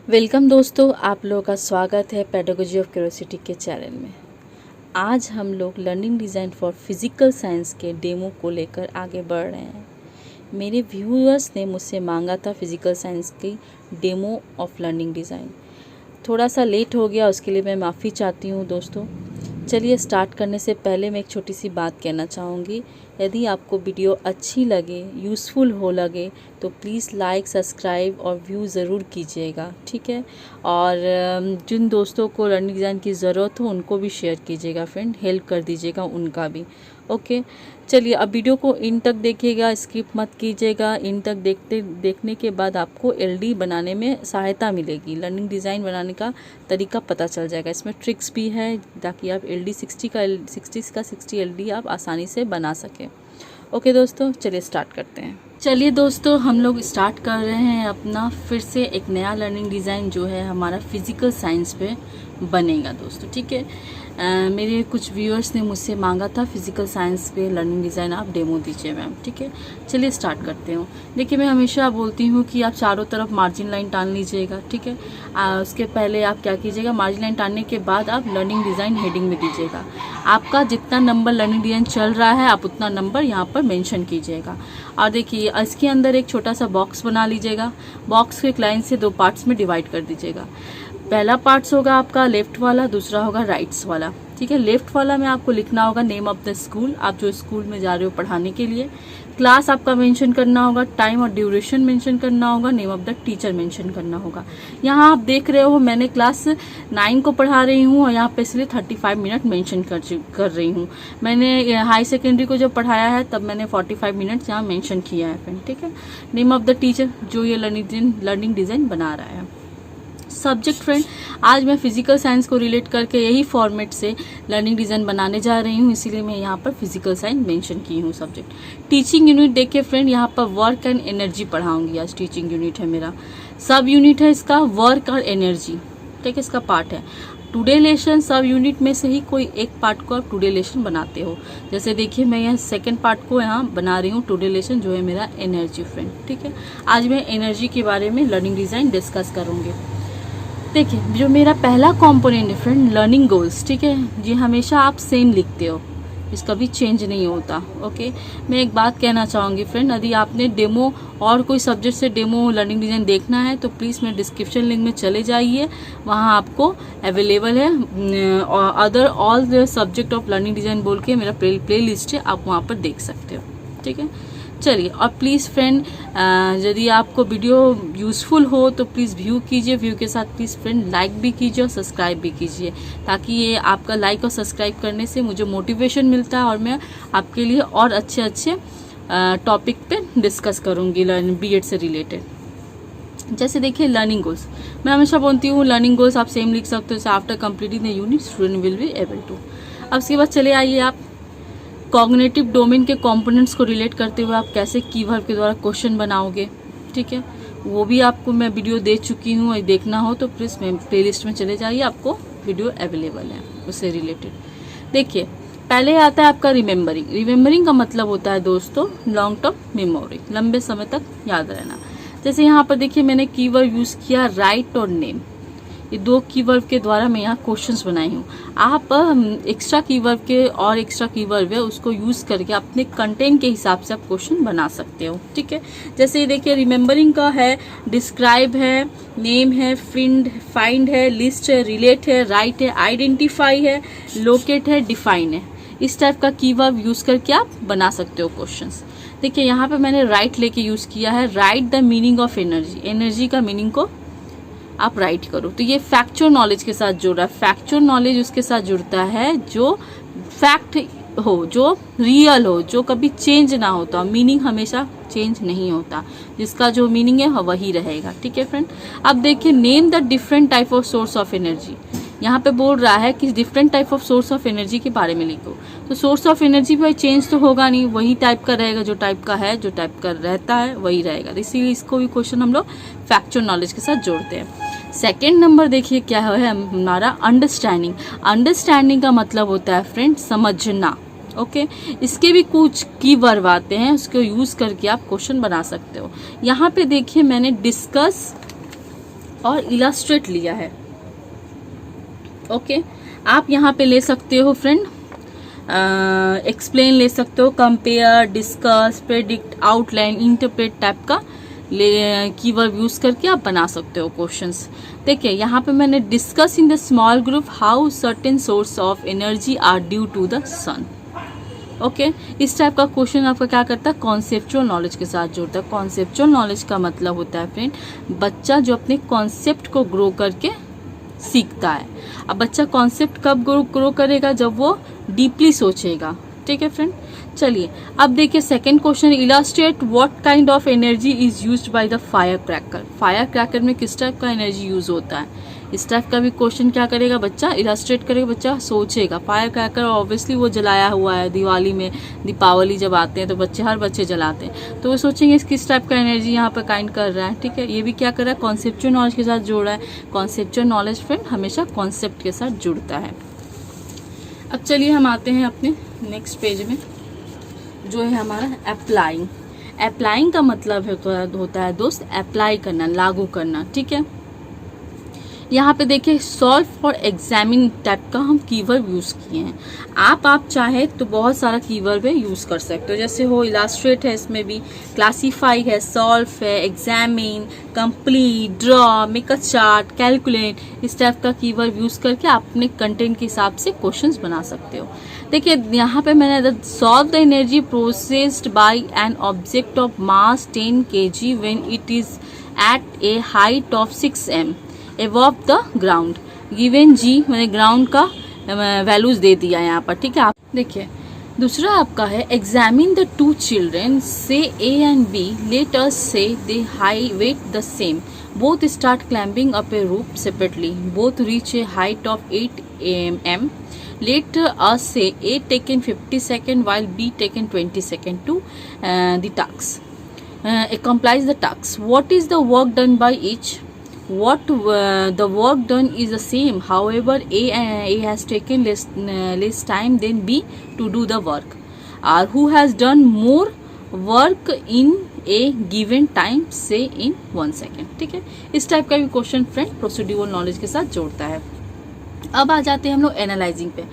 Welcome दोस्तों, आप लोगों का स्वागत है पेडागोजी ऑफ क्यूरियोसिटी के चैनल में। आज हम लोग learning design for physical science के डेमो को लेकर आगे बढ़ रहे हैं। मेरे व्यूअर्स ने मुझसे मांगा था फिज़िकल साइंस की डेमो ऑफ लर्निंग डिज़ाइन। थोड़ा सा लेट हो गया, उसके लिए मैं माफ़ी चाहती हूँ दोस्तों। चलिए स्टार्ट करने से पहले मैं एक छोटी सी बात कहना चाहूँगी। यदि आपको वीडियो अच्छी लगे, यूज़फुल हो लगे तो प्लीज़ लाइक, सब्सक्राइब और व्यू ज़रूर कीजिएगा, ठीक है। और जिन दोस्तों को लर्निंग डिज़ाइन की ज़रूरत हो उनको भी शेयर कीजिएगा फ्रेंड, हेल्प कर दीजिएगा उनका भी। ओके, चलिए अब वीडियो को इन तक देखिएगा, स्किप मत कीजिएगा। इन तक देखने के बाद आपको एलडी बनाने में सहायता मिलेगी। लर्निंग डिज़ाइन बनाने का तरीका पता चल जाएगा। इसमें ट्रिक्स भी है ताकि आप LD 60 LD आप आसानी से बना सकें। ओके दोस्तों, चलिए स्टार्ट करते हैं। चलिए दोस्तों, हम लोग स्टार्ट कर रहे हैं अपना फिर से एक नया लर्निंग डिज़ाइन जो है हमारा फिज़िकल साइंस पे बनेगा दोस्तों, ठीक है। मेरे कुछ व्यूअर्स ने मुझसे मांगा था फिज़िकल साइंस पे लर्निंग डिज़ाइन आप डेमो दीजिए मैम, ठीक है। चलिए स्टार्ट करते हो। देखिए, मैं हमेशा बोलती हूँ कि आप चारों तरफ मार्जिन लाइन टान लीजिएगा, ठीक है। उसके पहले आप क्या कीजिएगा, मार्जिन लाइन टानने के बाद आप लर्निंग डिज़ाइन हेडिंग में दीजिएगा। आपका जितना नंबर लर्निंग डिज़ाइन चल रहा है आप उतना नंबर यहाँ पर मेंशन कीजिएगा। और देखिए, इसके अंदर एक छोटा सा बॉक्स बना लीजिएगा। बॉक्स को एक लाइन से 2 पार्ट्स में डिवाइड कर दीजिएगा। पहला पार्ट्स होगा आपका लेफ्ट वाला, दूसरा होगा राइट्स वाला, ठीक है। लेफ्ट वाला में आपको लिखना होगा नेम ऑफ द स्कूल, आप जो स्कूल में जा रहे हो पढ़ाने के लिए। क्लास आपका मेंशन करना होगा, टाइम और ड्यूरेशन मेंशन करना होगा, name of the teacher mention करना होगा। यहाँ आप देख रहे हो मैंने क्लास 9 को पढ़ा रही हूँ और यहाँ पे इसलिए 35 मिनट मेंशन कर रही हूँ। मैंने हाई सेकेंडरी को जब पढ़ाया है तब मैंने 45 मिनट यहाँ मेंशन किया है फ्रेंड, ठीक है। नेम ऑफ द टीचर जो ये लर्निंग डिज़ाइन बना रहा है। सब्जेक्ट फ्रेंड, आज मैं फिजिकल साइंस को रिलेट करके यही फॉर्मेट से लर्निंग डिज़ाइन बनाने जा रही हूँ, इसीलिए मैं यहाँ पर फिजिकल साइंस मेंशन की हूँ सब्जेक्ट। टीचिंग यूनिट देखिए फ्रेंड, यहाँ पर वर्क एंड एनर्जी पढ़ाऊंगी आज। टीचिंग यूनिट है मेरा, सब यूनिट है इसका वर्क और एनर्जी, ठीक है, इसका पार्ट है। टुडे लेसन सब यूनिट में से ही कोई एक पार्ट को आप टुडे लेसन बनाते हो। जैसे देखिए, मैं यहाँ सेकंड पार्ट को यहाँ बना रही हूँ टुडे लेसन, जो है मेरा एनर्जी फ्रेंड, ठीक है। आज मैं एनर्जी के बारे में लर्निंग डिज़ाइन डिस्कस करूँगी। देखिए, जो मेरा पहला कंपोनेंट है फ्रेंड लर्निंग गोल्स, ठीक है। ये हमेशा आप सेम लिखते हो, इसका भी चेंज नहीं होता। ओके, मैं एक बात कहना चाहूँगी फ्रेंड, यदि आपने डेमो और कोई सब्जेक्ट से डेमो लर्निंग डिज़ाइन देखना है तो प्लीज़ मेरे डिस्क्रिप्शन लिंक में चले जाइए, वहाँ आपको अवेलेबल है other all the subject of learning design बोल के मेरा प्ले लिस्ट है, आप वहाँ पर देख सकते हो, ठीक है। चलिए, और प्लीज़ फ्रेंड, यदि आपको वीडियो यूज़फुल हो तो प्लीज़ व्यू कीजिए। व्यू के साथ प्लीज़ फ्रेंड लाइक भी कीजिए और सब्सक्राइब भी कीजिए, ताकि ये आपका लाइक और सब्सक्राइब करने से मुझे मोटिवेशन मिलता है और मैं आपके लिए और अच्छे अच्छे टॉपिक पे डिस्कस करूँगी BEd से रिलेटेड। जैसे देखिए, लर्निंग गोल्स, मैं हमेशा बोलती हूँ लर्निंग गोल्स आप सेम लिख सकते हो। After completing the unit student will be able to. अब उसके बाद चले आइए आप कॉग्निटिव डोमेन के कंपोनेंट्स को रिलेट करते हुए आप कैसे कीवर्ड के द्वारा क्वेश्चन बनाओगे, ठीक है। वो भी आपको मैं वीडियो दे चुकी हूँ, देखना हो तो प्लीज़ मैं प्लेलिस्ट में चले जाइए, आपको वीडियो अवेलेबल है उससे रिलेटेड। देखिए, पहले आता है आपका रिमेम्बरिंग। रिमेम्बरिंग का मतलब होता है दोस्तों लॉन्ग टर्म मेमोरी, लंबे समय तक याद रहना। जैसे यहाँ पर देखिए, मैंने कीवर्ड यूज़ किया राइट और नेम, ये 2 कीवर्ड के द्वारा मैं यहाँ क्वेश्चंस बनाई हूँ। आप एक्स्ट्रा कीवर्ड के और एक्स्ट्रा कीवर्ड है उसको यूज़ करके अपने कंटेंट के हिसाब से आप क्वेश्चन बना सकते हो, ठीक है। जैसे ये देखिए, रिमेम्बरिंग का है, डिस्क्राइब है, नेम है, फाइंड है, लिस्ट है, रिलेट है, राइट है, आइडेंटिफाई है, लोकेट है, डिफाइन है। इस टाइप का कीवर्ड यूज़ करके आप बना सकते हो क्वेश्चंस। देखिए, यहाँ पे मैंने राइट लेके यूज़ किया है, right the meaning of energy, energy का मीनिंग को आप राइट करो। तो ये फैक्चुअल नॉलेज के साथ जुड़ रहा है। फैक्चुअल नॉलेज उसके साथ जुड़ता है जो फैक्ट हो, जो रियल हो, जो कभी चेंज ना होता। मीनिंग हमेशा चेंज नहीं होता, जिसका जो मीनिंग है वही रहेगा, ठीक है फ्रेंड। अब देखिए, name the different type of source of energy. यहाँ पे बोल रहा है कि different type of source of energy के बारे में लिखो। तो सोर्स ऑफ एनर्जी भाई चेंज तो होगा नहीं, वही टाइप का रहेगा, जो टाइप का है, जो टाइप का रहता है वही रहेगा। इसीलिए इसको भी क्वेश्चन हम लोग फैक्चुअल नॉलेज के साथ जोड़ते हैं। सेकेंड नंबर देखिए क्या है हमारा अंडरस्टैंडिंग। अंडरस्टैंडिंग का मतलब होता है फ्रेंड समझना, ओके। इसके भी कुछ कीवर्ड आते हैं, उसको यूज करके आप क्वेश्चन बना सकते हो। यहाँ पे देखिए, मैंने डिस्कस और इलास्ट्रेट लिया है। ओके, आप यहाँ पे ले सकते हो फ्रेंड, एक्सप्लेन ले सकते हो, compare, discuss, predict, outline, interpret type का कीवर्ड यूज करके आप बना सकते हो क्वेश्चंस। देखिए यहाँ पे मैंने discuss in the small group how certain source of energy are due to the sun. Okay, इस टाइप का क्वेश्चन आपका क्या करता है, कॉन्सेप्चुअल नॉलेज के साथ जोड़ता है। कॉन्सेप्चुअल नॉलेज का मतलब होता है फ्रेंड, बच्चा जो अपने कॉन्सेप्ट को ग्रो करके सीखता है। अब बच्चा कॉन्सेप्ट कब ग्रो करेगा, जब वो डीपली सोचेगा। ठीक है फ्रेंड, चलिए अब देखिए second question, illustrate what kind of energy is used by the fire cracker. Fire cracker में किस टाइप का एनर्जी यूज होता है, इस टाइप का भी क्वेश्चन क्या करेगा बच्चा, इलास्ट्रेट करेगा, बच्चा सोचेगा। फायर क्रैकर ऑब्वियसली वो जलाया हुआ है, दिवाली में, दीपावली जब आते हैं तो हर बच्चे जलाते हैं, तो वो सोचेंगे किस टाइप का एनर्जी यहाँ पर काइंड कर रहा है। ठीक है, ये भी क्या कर रहा है, कॉन्सेप्चुअल नॉलेज के साथ जोड़ रहा है। कॉन्सेप्चुअल नॉलेज फ्रेंड हमेशा कॉन्सेप्ट के साथ जुड़ता है। अब चलिए हम आते हैं अपने नेक्स्ट पेज में, जो है हमारा अप्लाइंग। अप्लाइंग का मतलब होता है दोस्त अप्लाई करना, लागू करना। ठीक है, यहाँ पे देखिए सॉल्व और एग्जामिन टाइप का हम कीवर्ड यूज किए हैं। आप चाहे तो बहुत सारा कीवर्ड में यूज कर सकते हो, जैसे हो इलास्ट्रेट है, इसमें भी क्लासीफाई है, सॉल्व है, examine, complete, draw, make a chart, calculate, इस टाइप का कीवर्ड यूज करके आप अपने कंटेंट के हिसाब से क्वेश्चंस बना सकते हो। देखिए यहाँ पे मैंने solve the energy processed by an object of mass 10 kg when it is at a height of 6 m above the ground. Given g मैंने ग्राउंड का वैल्यूज दे दिया यहाँ पर। ठीक है, आप देखिए दूसरा आपका है examine the two children say A and B, let us say they high weight the same, both start climbing up a rope separately, both reach a height of 8 m, let us say A taken 50 seconds while B taken 20 seconds to the task. Accomplish the task. What is the work done by each? The work done is the same. However, A has taken less time than B to do the work. Or who has done more work in a given time, say in 1 second. ठीक है, इस type का भी question friend procedural knowledge के साथ जोड़ता है। अब आ जाते हैं हम लोग एनालाइजिंग पे।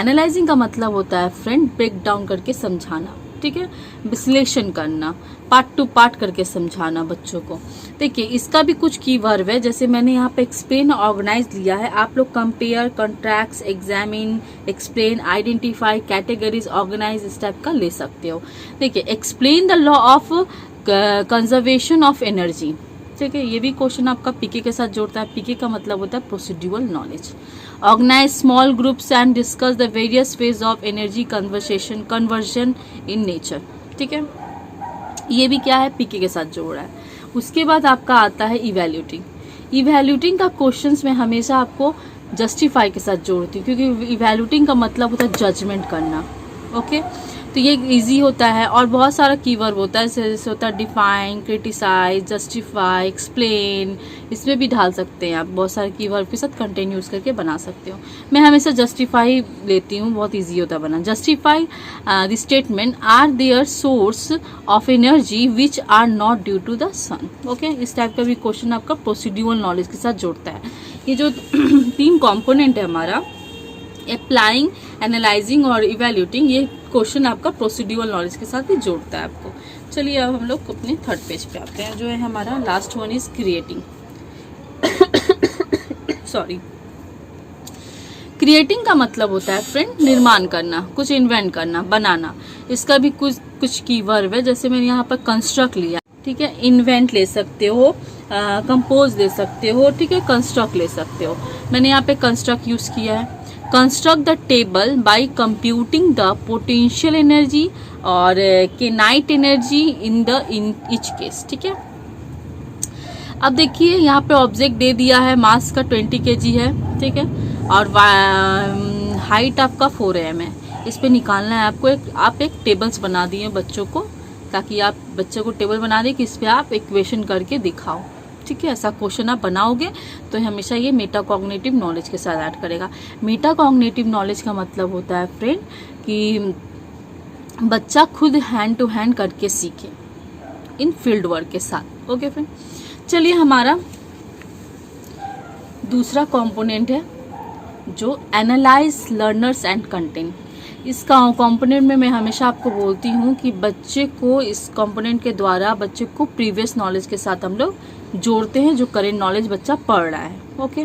एनालाइजिंग का मतलब होता है फ्रेंड ब्रेक डाउन करके समझाना। ठीक है, विश्लेषण करना, पार्ट टू पार्ट करके समझाना बच्चों को। देखिए इसका भी कुछ कीवर्ड है, जैसे मैंने यहाँ पे एक्सप्लेन ऑर्गेनाइज लिया है, आप लोग compare, contract, examine, explain, identify, categories, organise इस टाइप का ले सकते हो। देखिए explain the law of conservation of energy. ठीक है, ये भी क्वेश्चन आपका पीके के साथ जोड़ता है। पीके का मतलब होता है procedural knowledge. Organise small groups and discuss the various phase of energy conversion in nature. ठीक है, ये भी क्या है, पीके के साथ जोड़ रहा है। उसके बाद आपका आता है इवैल्यूटिंग। इवैल्यूटिंग का क्वेश्चंस में हमेशा आपको जस्टिफाई के साथ जोड़ती हूँ, क्योंकि इवैल्यूटिंग का मतलब होता है जजमेंट करना। ओके, तो ये इजी होता है और बहुत सारा कीवर्ड होता है, जैसे होता है डिफाइन, क्रिटिसाइज, जस्टिफाई, एक्सप्लेन, इसमें भी डाल सकते हैं आप। बहुत सारे कीवर्ड के साथ कंटेंट यूज करके बना सकते हो। मैं हमेशा जस्टिफाई लेती हूँ, बहुत इजी होता है बना। Justify the statement are there source of energy which are not due to the sun. Okay, इस टाइप का भी क्वेश्चन आपका प्रोसीड्यूरल नॉलेज के साथ जोड़ता है। ये जो 3 कॉम्पोनेंट है हमारा, अप्लाइंग, एनालाइजिंग और इवैल्यूटिंग, ये क्वेश्चन आपका प्रोसीड्यूरल नॉलेज के साथ ही जोड़ता है आपको। चलिए अब हम लोग अपने थर्ड पेज पे आते हैं, जो है हमारा last one is creating. Sorry, creating का मतलब होता है फ्रेंड निर्माण करना, कुछ इन्वेंट करना, बनाना। इसका भी कुछ कीवर्ड है, जैसे मैंने यहाँ पर कंस्ट्रक्ट लिया। ठीक है, इन्वेंट ले सकते हो, कंपोज ले सकते हो, ठीक है, कंस्ट्रक्ट ले सकते हो। मैंने यहाँ पे कंस्ट्रक्ट यूज किया है। Construct the table by computing the potential energy और kinetic energy in each case. ठीक है, अब देखिए यहाँ पे ऑब्जेक्ट दे दिया है, मास का 20 kg है। ठीक है, और हाइट आपका 4 m है। इस पे निकालना है आपको। आप एक टेबल्स बना दिए बच्चों को, ताकि आप बच्चों को टेबल बना दें कि इस पे आप इक्वेशन करके दिखाओ। ठीक है, ऐसा क्वेश्चन आप बनाओगे तो हमेशा ये मेटा कॉग्निटिव नॉलेज के साथ ऐड करेगा। मेटा कॉग्निटिव नॉलेज का मतलब होता है फ्रेंड कि बच्चा खुद हैंड टू हैंड करके सीखे इन फील्ड वर्क के साथ। ओके फ्रेंड, चलिए हमारा दूसरा कंपोनेंट है जो एनालाइज लर्नर्स एंड कंटेंट। इस कंपोनेंट में मैं हमेशा आपको बोलती हूँ कि बच्चे को इस कंपोनेंट के द्वारा बच्चे को प्रीवियस नॉलेज के साथ हम लोग जोड़ते हैं जो करेंट नॉलेज बच्चा पढ़ रहा है। ओके,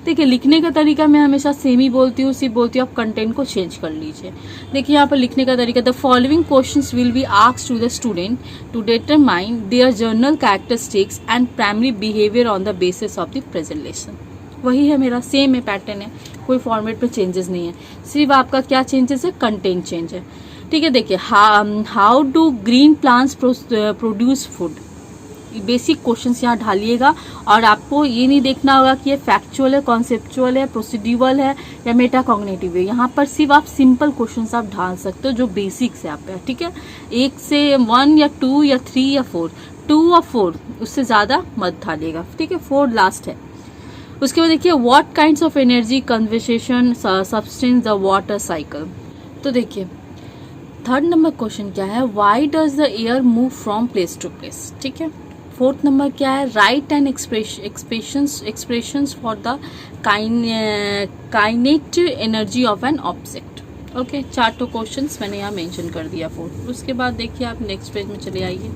देखिए लिखने का तरीका मैं हमेशा सेम ही बोलती हूँ, सिर्फ बोलती हूँ आप कंटेंट को चेंज कर लीजिए। देखिए यहाँ पर लिखने का तरीका, the following questions will be asked to the student to determine their general characteristics and primary behaviour on the basis of the present lesson. वही है मेरा, सेम है, पैटर्न है, कोई फॉर्मेट पे चेंजेस नहीं है, सिर्फ आपका क्या चेंजेस है, कंटेंट चेंज है। ठीक है, देखिए how do green plants produce food, basic questions यहाँ ढालिएगा। और आपको ये नहीं देखना होगा कि ये फैक्चुअल है, कॉन्सेप्चुअल है, प्रोसीड्यूरल है या मेटाकॉग्निटिव है। यहाँ पर सिर्फ आप सिंपल क्वेश्चंस आप ढाल सकते हो जो बेसिक्स है आप पे। ठीक है, 1 से 1 या 2 या 3 या 4, 2 और 4, उससे ज़्यादा मत ढालिएगा। ठीक है, 4 लास्ट है। उसके बाद देखिए what kinds of energy conversation substance the water cycle. तो देखिए 3rd नंबर क्वेश्चन क्या है, why does the air move from place to place. ठीक है, 4th नंबर क्या है, write and expressions for the kinetic energy of an object. Okay, 4 तो questions मैंने यहाँ मेंशन कर दिया 4। उसके बाद देखिए आप नेक्स्ट पेज में चले आइए,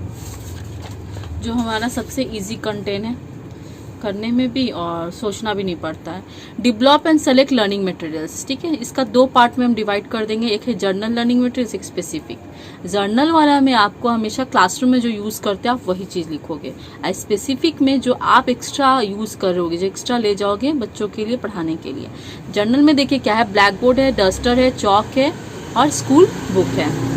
जो हमारा सबसे इजी कंटेंट है, करने में भी और सोचना भी नहीं पड़ता है। Develop and select learning materials. ठीक है, इसका 2 पार्ट में हम डिवाइड कर देंगे, एक है जर्नल लर्निंग मटेरियल्स, एक स्पेसिफिक। जर्नल वाला में आपको हमेशा क्लासरूम में जो यूज़ करते हैं आप वही चीज़ लिखोगे, और स्पेसिफिक में जो आप एक्स्ट्रा यूज़ करोगे, जो एक्स्ट्रा ले जाओगे बच्चों के लिए पढ़ाने के लिए। जर्नल में देखिए क्या है, ब्लैक बोर्ड है, डस्टर है, चौक है और स्कूल बुक है।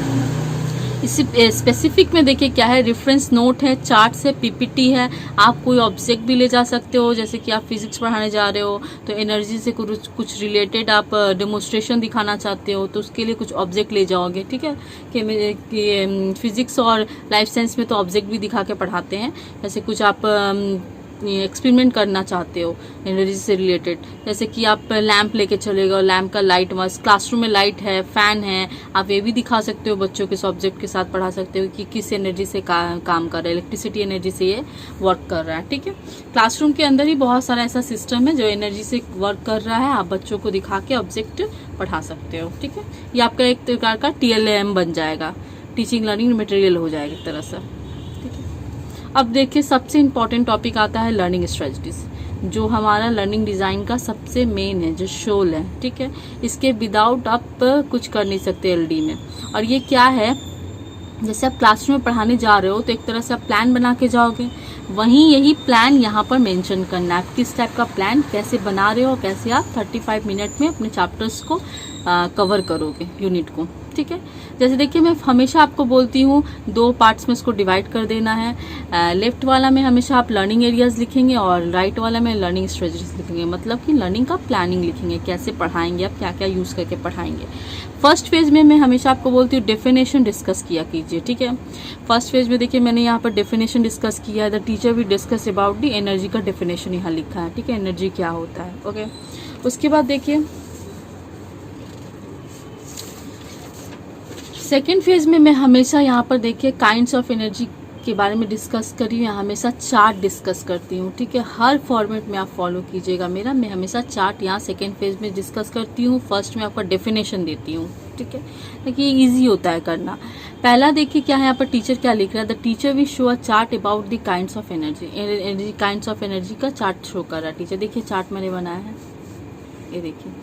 इसी स्पेसिफिक में देखिए क्या है, रेफरेंस नोट है, चार्ट्स है, पीपीटी है। आप कोई ऑब्जेक्ट भी ले जा सकते हो, जैसे कि आप फिजिक्स पढ़ाने जा रहे हो तो एनर्जी से कुछ रिलेटेड आप डेमोन्स्ट्रेशन दिखाना चाहते हो तो उसके लिए कुछ ऑब्जेक्ट ले जाओगे। ठीक है, कि फिजिक्स और लाइफ साइंस में तो ऑब्जेक्ट भी दिखा के पढ़ाते हैं, जैसे कुछ आप एक्सपेरिमेंट करना चाहते हो एनर्जी से रिलेटेड, जैसे कि आप लैंप लेके चले गए, लैंप का लाइट मस्त, क्लासरूम में लाइट है, फैन है, आप ये भी दिखा सकते हो बच्चों के सब्जेक्ट के साथ पढ़ा सकते हो कि किस एनर्जी से काम कर रहा है, इलेक्ट्रिसिटी एनर्जी से ये वर्क कर रहा है। ठीक है, क्लासरूम के अंदर ही बहुत सारा ऐसा सिस्टम है जो एनर्जी से वर्क कर रहा है, आप बच्चों को दिखा के ऑब्जेक्ट पढ़ा सकते हो। ठीक है, ये आपका एक प्रकार का TLM बन जाएगा, टीचिंग लर्निंग मटेरियल हो जाएगा एक तरह से। अब देखिए सबसे इम्पॉर्टेंट टॉपिक आता है लर्निंग स्ट्रेटजीज, जो हमारा लर्निंग डिज़ाइन का सबसे मेन है, जो शोल है। ठीक है, इसके विदाउट आप कुछ कर नहीं सकते LD में। और ये क्या है, जैसे आप क्लासरूम में पढ़ाने जा रहे हो तो एक तरह से आप प्लान बना के जाओगे, वहीं यही प्लान यहाँ पर मेंशन करना है, आप किस टाइप का प्लान कैसे बना रहे हो, कैसे आप 35 मिनट में अपने चैप्टर्स को कवर करोगे, यूनिट को। ठीक है, जैसे देखिए मैं हमेशा आपको बोलती हूँ 2 पार्ट्स में इसको डिवाइड कर देना है। लेफ्ट वाला में हमेशा आप लर्निंग एरियाज लिखेंगे और राइट वाला में लर्निंग स्ट्रेटजीज लिखेंगे, मतलब कि लर्निंग का प्लानिंग लिखेंगे, कैसे पढ़ाएंगे, आप क्या क्या यूज़ करके पढ़ाएंगे। फर्स्ट फेज में मैं हमेशा आपको बोलती हूँ डेफिनेशन डिस्कस किया कीजिए। ठीक है, फर्स्ट फेज में देखिए मैंने यहाँ पर डेफिनेशन डिस्कस किया है, the teacher will discuss about the energy का डेफिनेशन यहाँ लिखा है। ठीक है, एनर्जी क्या होता है। ओके, उसके बाद देखिए सेकेंड फेज में मैं हमेशा यहाँ पर देखिए काइंड्स ऑफ एनर्जी के बारे में डिस्कस करी हूँ, हमेशा चार्ट डिस्कस करती हूँ। ठीक है, हर फॉर्मेट में आप फॉलो कीजिएगा मेरा, मैं हमेशा चार्ट यहाँ सेकेंड फेज में डिस्कस करती हूँ, फर्स्ट में आपका डेफिनेशन देती हूँ। ठीक है, देखिए ईजी होता है करना। पहला देखिए क्या है, यहाँ पर टीचर क्या लिख रहा है, the teacher will show a chart about the kinds of energy, kinds of energy का चार्ट शो कर रहा है टीचर। देखिए चार्ट मैंने बनाया है, ये देखिए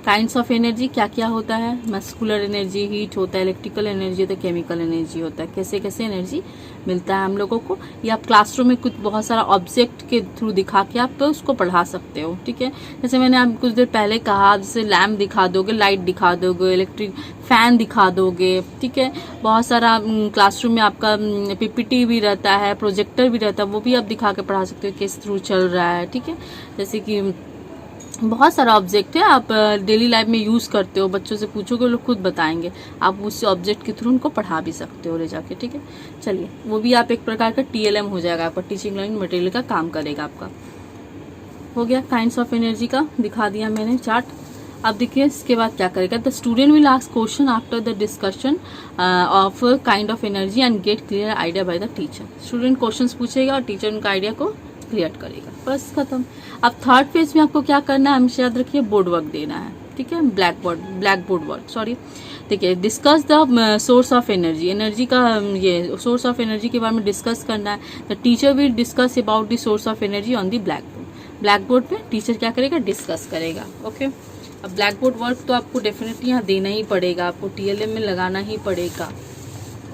काइंड्स ऑफ एनर्जी क्या क्या होता है, मस्कुलर एनर्जी, हीट होता है, इलेक्ट्रिकल एनर्जी होता है, केमिकल एनर्जी होता है, कैसे कैसे एनर्जी मिलता है हम लोगों को। ये आप क्लासरूम में कुछ बहुत सारा ऑब्जेक्ट के थ्रू दिखा के आप तो उसको पढ़ा सकते हो। ठीक है, जैसे मैंने आप कुछ देर पहले कहा, जैसे लैम्प दिखा दोगे, लाइट दिखा दोगे, इलेक्ट्रिक फैन दिखा दोगे। ठीक है, बहुत सारा क्लासरूम में आपका PPT भी रहता है, प्रोजेक्टर भी रहता है, वो भी आप दिखा के पढ़ा सकते हो किस थ्रू चल रहा है। ठीक है, जैसे कि बहुत सारा ऑब्जेक्ट है, आप डेली लाइफ में यूज़ करते हो, बच्चों से पूछोगे लोग खुद बताएंगे, आप उस ऑब्जेक्ट के थ्रू उनको पढ़ा भी सकते हो ले जाके। ठीक है, चलिए वो भी आप एक प्रकार का TLM हो जाएगा, आपका टीचिंग लर्निंग मटेरियल का काम करेगा। आपका हो गया काइंड्स ऑफ एनर्जी का, दिखा दिया मैंने चार्ट। अब देखिए इसके बाद क्या करेगा, the student will ask question after the discussion of kind of energy and get clear idea by the teacher. Student question पूछेगा और टीचर उनका आइडिया को क्रिएट करेगा, बस खत्म। अब थर्ड फेज में आपको क्या करना है, हमेशा याद रखिए बोर्ड वर्क देना है, ठीक है, ब्लैक बोर्ड वर्क, सॉरी। देखिए, discuss the source of energy, energy का ये सोर्स ऑफ एनर्जी के बारे में डिस्कस करना है। The teacher will discuss about the source of energy on the black board पे टीचर क्या करेगा, डिस्कस करेगा। ओके, अब ब्लैक बोर्ड वर्क तो आपको डेफिनेटली यहाँ देना ही पड़ेगा, आपको TLM में लगाना ही पड़ेगा।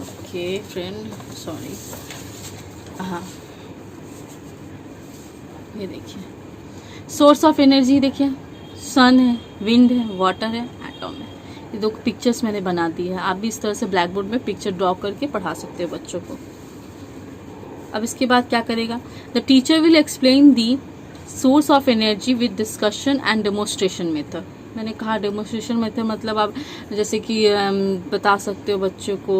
ओके फ्रेंड, सॉरी, हाँ ये देखिए सोर्स ऑफ एनर्जी, देखिए सन है, विंड है, वाटर है, एटम है। ये दो पिक्चर्स मैंने बना दी है, आप भी इस तरह से ब्लैक बोर्ड में पिक्चर ड्रॉ करके पढ़ा सकते हो बच्चों को। अब इसके बाद क्या करेगा, the teacher will explain the source of energy with discussion and demonstration method. मैंने कहा डेमोस्ट्रेशन मेथड मतलब आप जैसे कि बता सकते हो बच्चों को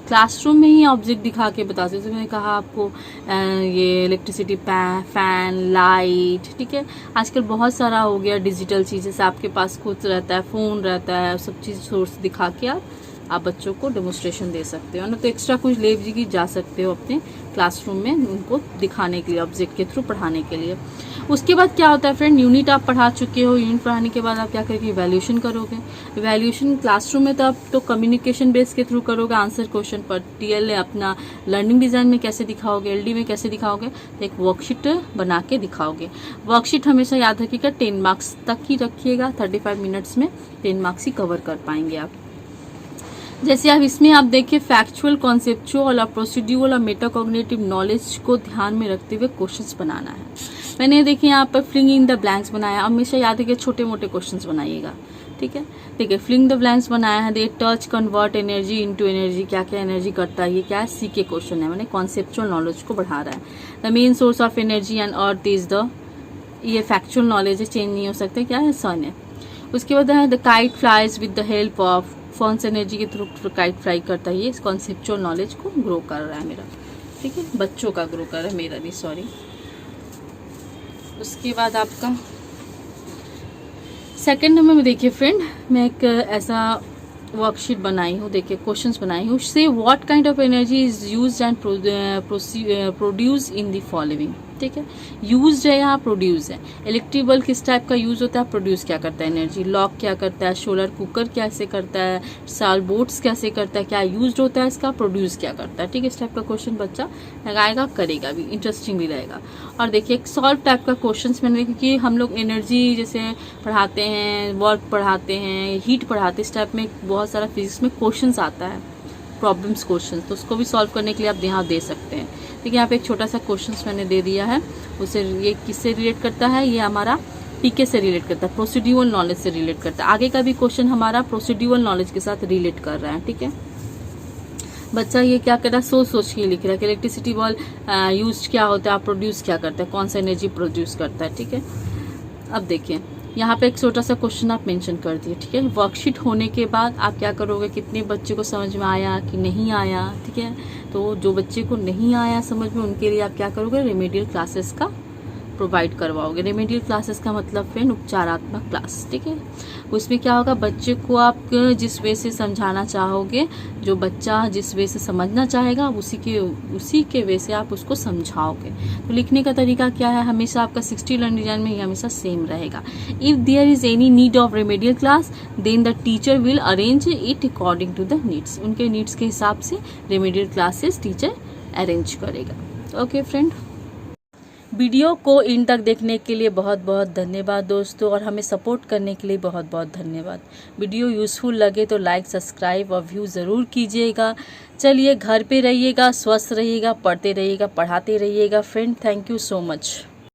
क्लासरूम में ही ऑब्जेक्ट दिखा के बता सकते हो। मैंने कहा आपको ये इलेक्ट्रिसिटी, फैन, लाइट, ठीक है, आजकल बहुत सारा हो गया डिजिटल चीज़, जैसे आपके पास खुद रहता है, फ़ोन रहता है, सब चीज़ सोर्स दिखा के आप बच्चों को डेमोस्ट्रेशन दे सकते हो ना, तो एक्स्ट्रा कुछ ले भी जा सकते हो अपने क्लासरूम में उनको दिखाने के लिए, ऑब्जेक्ट के थ्रू पढ़ाने के लिए। उसके बाद क्या होता है फ्रेंड, यूनिट आप पढ़ा चुके हो, यूनिट पढ़ाने के बाद आप क्या करोगे, इवैल्यूएशन करोगे। इवैल्यूएशन क्लासरूम में तो आप तो कम्युनिकेशन बेस के थ्रू करोगे, आंसर क्वेश्चन पर। TL अपना लर्निंग डिज़ाइन में कैसे दिखाओगे, LD में कैसे दिखाओगे, तो एक वर्कशीट बना के दिखाओगे। वर्कशीट हमेशा याद रखिएगा 10 मार्क्स तक ही रखिएगा, 35 मिनट्स में 10 मार्क्स ही कवर कर पाएंगे आप। जैसे आप इसमें आप देखिए फैक्चुअल, कॉन्सेप्चुअल और प्रोसीड्यूरल और मेटाकॉग्निटिव नॉलेज को ध्यान में रखते हुए क्वेश्चंस बनाना है। मैंने देखिए यहाँ पर फिलिंग इन द ब्लैंक्स बनाया, हमेशा याद रखिए छोटे मोटे क्वेश्चंस बनाइएगा, ठीक है। देखिए फिलिंग द ब्लैंक्स बनाया है, they touch convert energy into energy, क्या क्या एनर्जी करता है, ये क्या है, सी के क्वेश्चन है, मैंने कॉन्सेप्चुअल नॉलेज को बढ़ा रहा है। The main source of energy and earth is the, ये फैक्चुअल नॉलेज है, चेंज नहीं हो सकता, क्या है, सन है। उसके बाद है the kite flies with the help of, कौन सा एनर्जी के थ्रू काइट फ्लाई करता है, ये कॉन्सेप्चुअल नॉलेज को ग्रो कर रहा है मेरा, ठीक है, बच्चों का ग्रो कर रहा है, मेरा भी, सॉरी। उसके बाद आपका सेकंड में देखिए फ्रेंड, मैं एक ऐसा वर्कशीट बनाई हूँ, देखिए क्वेश्चंस बनाई हूँ। से what kind of energy is used and produce in the following, ठीक है, यूज है या प्रोड्यूस है। इलेक्ट्रिक बल्ब किस टाइप का यूज होता है, प्रोड्यूस क्या करता है एनर्जी, लॉक क्या करता है, सोलर कुकर कैसे करता है, साल बोट्स कैसे करता है, क्या यूज होता है इसका, प्रोड्यूस क्या करता है, ठीक है। इस टाइप का क्वेश्चन बच्चा लगाएगा, करेगा भी, इंटरेस्टिंग भी रहेगा। और देखिए एक सॉल्व टाइप का क्वेश्चन मैंने देखा कि हम लोग एनर्जी जैसे पढ़ाते हैं, वर्क पढ़ाते हैं, हीट पढ़ाते हैं, इस टाइप में बहुत सारा फिजिक्स में क्वेश्चन आता है, प्रॉब्लम्स क्वेश्चन, तो उसको भी सॉल्व करने के लिए आप यहाँ दे सकते हैं। देखिए यहाँ पे एक छोटा सा क्वेश्चन मैंने दे दिया है, उसे ये किससे रिलेट करता है, ये हमारा PK से रिलेट करता है, प्रोसीड्यूरल नॉलेज से रिलेट करता है। आगे का भी क्वेश्चन हमारा प्रोसीड्यूरल नॉलेज के साथ रिलेट कर रहा है, ठीक है। बच्चा ये क्या कर रहा है, सोच के लिख रहा है कि इलेक्ट्रिसिटी बल्ब यूज क्या होता है, प्रोड्यूस क्या करता है, कौन सा एनर्जी प्रोड्यूस करता है, ठीक है। अब देखिए यहाँ पे एक छोटा सा क्वेश्चन आप मेंशन कर दिए, ठीक है। वर्कशीट होने के बाद आप क्या करोगे, कितने बच्चे को समझ में आया कि नहीं आया, ठीक है। तो जो बच्चे को नहीं आया समझ में, उनके लिए आप क्या करोगे, रेमेडियल क्लासेस का प्रोवाइड करवाओगे। रेमेडियल क्लासेस का मतलब फ्रेंड उपचारात्मक क्लास, ठीक है। उसमें क्या होगा, बच्चे को आप जिस वे से समझाना चाहोगे, जो बच्चा जिस वे से समझना चाहेगा उसी के वे से आप उसको समझाओगे। तो लिखने का तरीका क्या है, हमेशा आपका 60 लर्न डिजाइन में ये हमेशा सेम रहेगा। If there is any need of remedial class then the teacher will arrange it according to the needs, उनके नीड्स के हिसाब से रेमेडियल क्लासेस टीचर अरेंज करेगा। ओके फ्रेंड, वीडियो को इन तक देखने के लिए बहुत बहुत धन्यवाद दोस्तों, और हमें सपोर्ट करने के लिए बहुत बहुत धन्यवाद। वीडियो यूज़फुल लगे तो लाइक, सब्सक्राइब और व्यू ज़रूर कीजिएगा। चलिए घर पे रहिएगा, स्वस्थ रहिएगा, पढ़ते रहिएगा, पढ़ाते रहिएगा friend. Thank you so much.